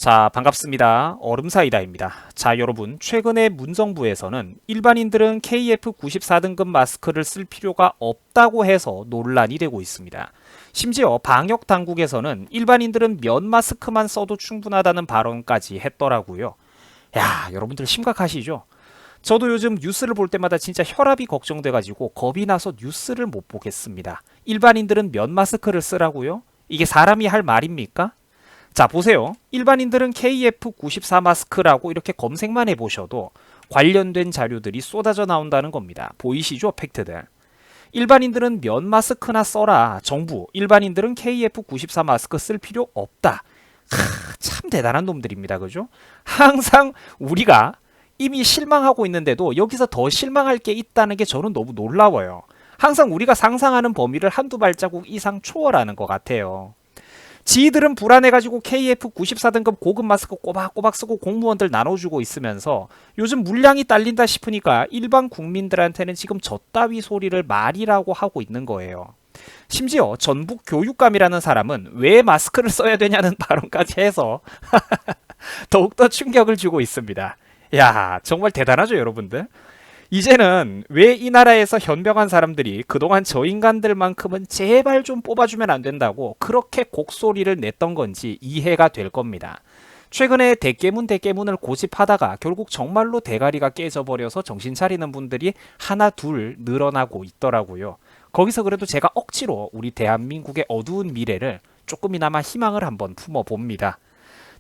자, 반갑습니다. 얼음사이다입니다. 자, 여러분, 최근에 문정부에서는 일반인들은 KF94등급 마스크를 쓸 필요가 없다고 해서 논란이 되고 있습니다. 심지어 방역 당국에서는 일반인들은 면 마스크만 써도 충분하다는 발언까지 했더라고요. 야, 여러분들 심각하시죠? 저도 요즘 뉴스를 볼 때마다 진짜 혈압이 걱정돼가지고 겁이 나서 뉴스를 못 보겠습니다. 일반인들은 면 마스크를 쓰라고요? 이게 사람이 할 말입니까? 자, 보세요. 일반인들은 KF94 마스크라고 이렇게 검색만 해보셔도 관련된 자료들이 쏟아져 나온다는 겁니다. 보이시죠? 팩트들. 일반인들은 면 마스크나 써라. 정부, 일반인들은 KF94 마스크 쓸 필요 없다. 참 대단한 놈들입니다. 그죠? 항상 우리가 이미 실망하고 있는데도 여기서 더 실망할 게 있다는 게 저는 너무 놀라워요. 항상 우리가 상상하는 범위를 한두 발자국 이상 초월하는 것 같아요. 지들은 불안해가지고 KF94등급 고급 마스크 꼬박꼬박 쓰고 공무원들 나눠주고 있으면서 요즘 물량이 딸린다 싶으니까 일반 국민들한테는 지금 저따위 소리를 말이라고 하고 있는 거예요. 심지어 전북 교육감이라는 사람은 왜 마스크를 써야 되냐는 발언까지 해서 더욱더 충격을 주고 있습니다. 야, 정말 대단하죠, 여러분들? 이제는 왜 이 나라에서 현명한 사람들이 그동안 저 인간들만큼은 제발 좀 뽑아주면 안 된다고 그렇게 곡소리를 냈던 건지 이해가 될 겁니다. 최근에 대깨문을 고집하다가 결국 정말로 대가리가 깨져버려서 정신 차리는 분들이 하나 둘 늘어나고 있더라고요. 거기서 그래도 제가 억지로 우리 대한민국의 어두운 미래를 조금이나마 희망을 한번 품어봅니다.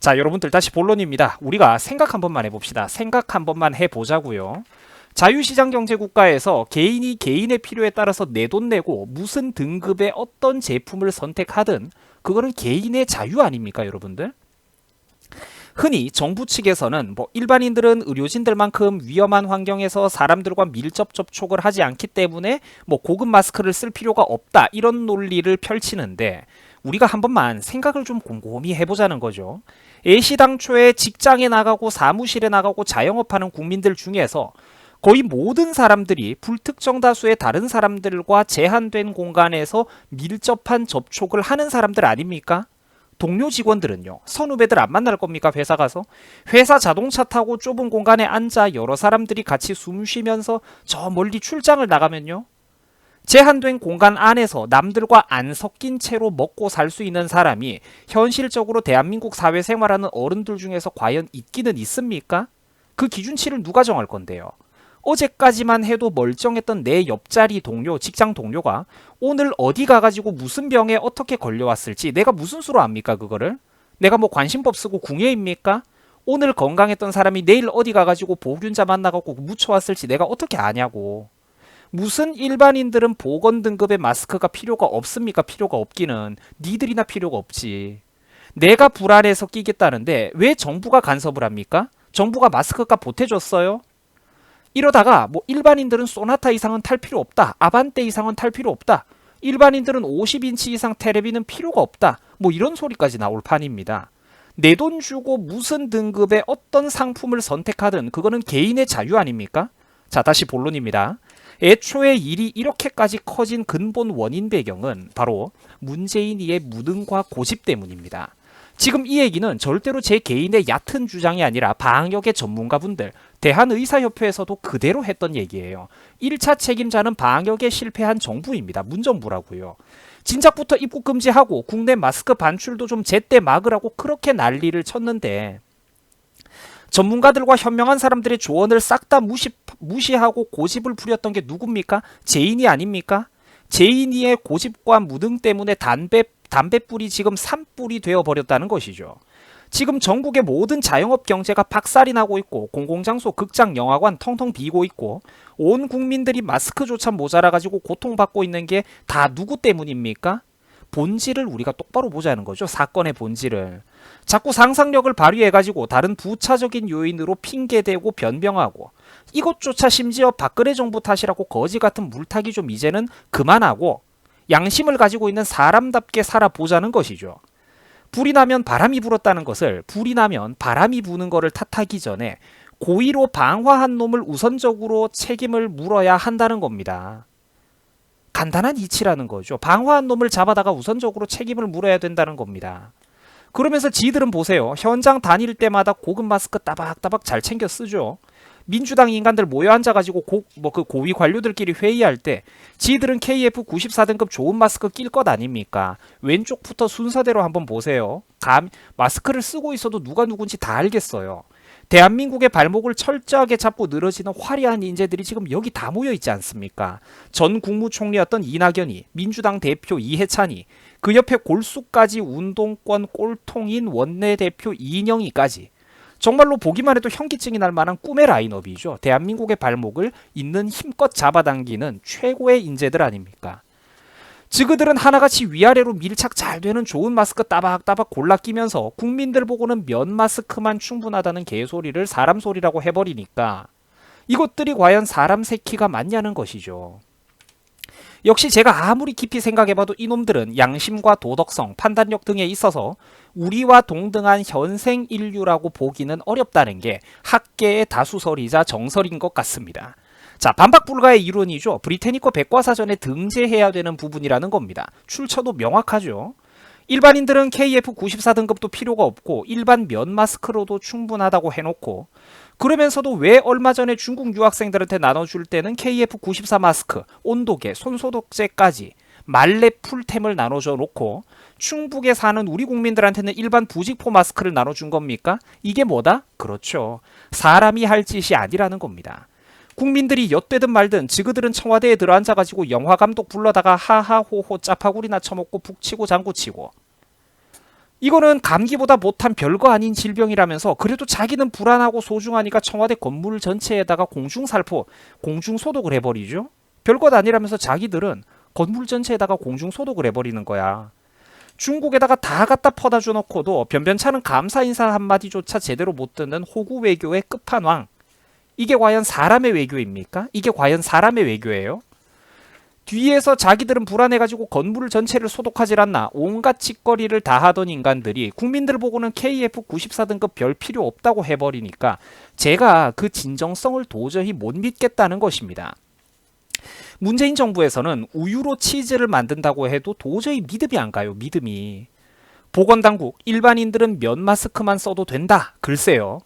자, 여러분들 다시 본론입니다. 우리가 생각 한 번만 해봅시다. 생각 한 번만 해보자고요. 자유시장 경제 국가에서 개인이 개인의 필요에 따라서 내 돈 내고 무슨 등급의 어떤 제품을 선택하든 그거는 개인의 자유 아닙니까, 여러분들? 흔히 정부 측에서는 일반인들은 의료진들만큼 위험한 환경에서 사람들과 밀접 접촉을 하지 않기 때문에 고급 마스크를 쓸 필요가 없다 이런 논리를 펼치는데 우리가 한 번만 생각을 좀 곰곰이 해보자는 거죠. 애시당초에 직장에 나가고 사무실에 나가고 자영업하는 국민들 중에서 거의 모든 사람들이 불특정 다수의 다른 사람들과 제한된 공간에서 밀접한 접촉을 하는 사람들 아닙니까? 동료 직원들은요. 선후배들 안 만날 겁니까? 회사 가서? 회사 자동차 타고 좁은 공간에 앉아 여러 사람들이 같이 숨 쉬면서 저 멀리 출장을 나가면요. 제한된 공간 안에서 남들과 안 섞인 채로 먹고 살 수 있는 사람이 현실적으로 대한민국 사회생활하는 어른들 중에서 과연 있기는 있습니까? 그 기준치를 누가 정할 건데요? 어제까지만 해도 멀쩡했던 내 옆자리 동료, 직장 동료가 오늘 어디 가가지고 무슨 병에 어떻게 걸려왔을지 내가 무슨 수로 압니까, 그거를? 내가 관심법 쓰고 궁예입니까? 오늘 건강했던 사람이 내일 어디 가가지고 보균자 만나갖고 묻혀왔을지 내가 어떻게 아냐고. 무슨 일반인들은 보건 등급의 마스크가 필요가 없습니까? 필요가 없기는. 니들이나 필요가 없지. 내가 불안해서 끼겠다는데 왜 정부가 간섭을 합니까? 정부가 마스크값 보태줬어요? 이러다가 일반인들은 소나타 이상은 탈 필요 없다. 아반떼 이상은 탈 필요 없다. 일반인들은 50인치 이상 테레비는 필요가 없다. 이런 소리까지 나올 판입니다. 내 돈 주고 무슨 등급의 어떤 상품을 선택하든 그거는 개인의 자유 아닙니까? 자, 다시 본론입니다. 애초에 일이 이렇게까지 커진 근본 원인 배경은 바로 문재인이의 무능과 고집 때문입니다. 지금 이 얘기는 절대로 제 개인의 얕은 주장이 아니라 방역의 전문가분들, 대한의사협회에서도 그대로 했던 얘기예요. 1차 책임자는 방역에 실패한 정부입니다. 문정부라고요. 진작부터 입국 금지하고 국내 마스크 반출도 좀 제때 막으라고 그렇게 난리를 쳤는데 전문가들과 현명한 사람들의 조언을 싹 다 무시하고 고집을 부렸던 게 누굽니까? 제인이 아닙니까? 제인이의 고집과 무능 때문에 담뱃불이 지금 산불이 되어버렸다는 것이죠. 지금 전국의 모든 자영업 경제가 박살이 나고 있고 공공장소, 극장, 영화관 텅텅 비고 있고 온 국민들이 마스크조차 모자라가지고 고통받고 있는 게 다 누구 때문입니까? 본질을 우리가 똑바로 보자는 거죠. 사건의 본질을. 자꾸 상상력을 발휘해가지고 다른 부차적인 요인으로 핑계대고 변명하고 이것조차 심지어 박근혜 정부 탓이라고 거지 같은 물타기 좀 이제는 그만하고 양심을 가지고 있는 사람답게 살아보자는 것이죠. 불이 나면 바람이 불었다는 것을 불이 나면 바람이 부는 거를 탓하기 전에 고의로 방화한 놈을 우선적으로 책임을 물어야 한다는 겁니다. 간단한 이치라는 거죠. 방화한 놈을 잡아다가 우선적으로 책임을 물어야 된다는 겁니다. 그러면서 지들은 보세요. 현장 다닐 때마다 고급 마스크 따박따박 잘 챙겨 쓰죠. 민주당 인간들 모여 앉아가지고 그 고위 관료들끼리 회의할 때 지들은 KF94등급 좋은 마스크 낄 것 아닙니까? 왼쪽부터 순서대로 한번 보세요. 마스크를 쓰고 있어도 누가 누군지 다 알겠어요. 대한민국의 발목을 철저하게 잡고 늘어지는 화려한 인재들이 지금 여기 다 모여 있지 않습니까? 전 국무총리였던 이낙연이, 민주당 대표 이해찬이, 그 옆에 골수까지 운동권 꼴통인 원내대표 이인영이까지 정말로 보기만 해도 현기증이 날 만한 꿈의 라인업이죠. 대한민국의 발목을 있는 힘껏 잡아당기는 최고의 인재들 아닙니까? 지그들은 하나같이 위아래로 밀착 잘 되는 좋은 마스크 따박따박 골라 끼면서 국민들 보고는 면 마스크만 충분하다는 개소리를 사람 소리라고 해버리니까 이것들이 과연 사람 새끼가 맞냐는 것이죠. 역시 제가 아무리 깊이 생각해봐도 이놈들은 양심과 도덕성, 판단력 등에 있어서 우리와 동등한 현생 인류라고 보기는 어렵다는 게 학계의 다수설이자 정설인 것 같습니다. 자, 반박 불가의 이론이죠. 브리테니커 백과사전에 등재해야 되는 부분이라는 겁니다. 출처도 명확하죠. 일반인들은 KF94 등급도 필요가 없고 일반 면 마스크로도 충분하다고 해놓고 그러면서도 왜 얼마 전에 중국 유학생들한테 나눠줄 때는 KF94 마스크, 온도계, 손소독제까지 말레 풀템을 나눠줘 놓고 충북에 사는 우리 국민들한테는 일반 부직포 마스크를 나눠준 겁니까? 이게 뭐다? 그렇죠. 사람이 할 짓이 아니라는 겁니다. 국민들이 엿되든 말든 지그들은 청와대에 들어앉아가지고 영화감독 불러다가 하하호호 짜파구리나 쳐먹고 북치고 장구치고 이거는 감기보다 못한 별거 아닌 질병이라면서 그래도 자기는 불안하고 소중하니까 청와대 건물 전체에다가 공중살포, 공중소독을 해버리죠. 별것 아니라면서 자기들은 건물 전체에다가 공중소독을 해버리는 거야. 중국에다가 다 갖다 퍼다 줘놓고도 변변찮은 감사 인사 한마디조차 제대로 못 듣는 호구 외교의 끝판왕. 이게 과연 사람의 외교입니까? 이게 과연 사람의 외교예요? 뒤에서 자기들은 불안해가지고 건물 전체를 소독하질 않나 온갖 짓거리를 다 하던 인간들이 국민들 보고는 KF94 등급 별 필요 없다고 해버리니까 제가 그 진정성을 도저히 못 믿겠다는 것입니다. 문재인 정부에서는 우유로 치즈를 만든다고 해도 도저히 믿음이 안 가요. 믿음이. 보건당국 일반인들은 면 마스크만 써도 된다. 글쎄요.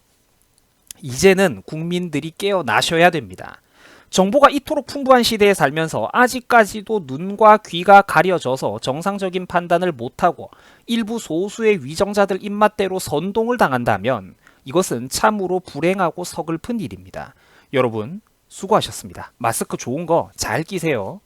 이제는 국민들이 깨어나셔야 됩니다. 정보가 이토록 풍부한 시대에 살면서 아직까지도 눈과 귀가 가려져서 정상적인 판단을 못하고 일부 소수의 위정자들 입맛대로 선동을 당한다면 이것은 참으로 불행하고 서글픈 일입니다. 여러분 수고하셨습니다. 마스크 좋은 거 잘 끼세요.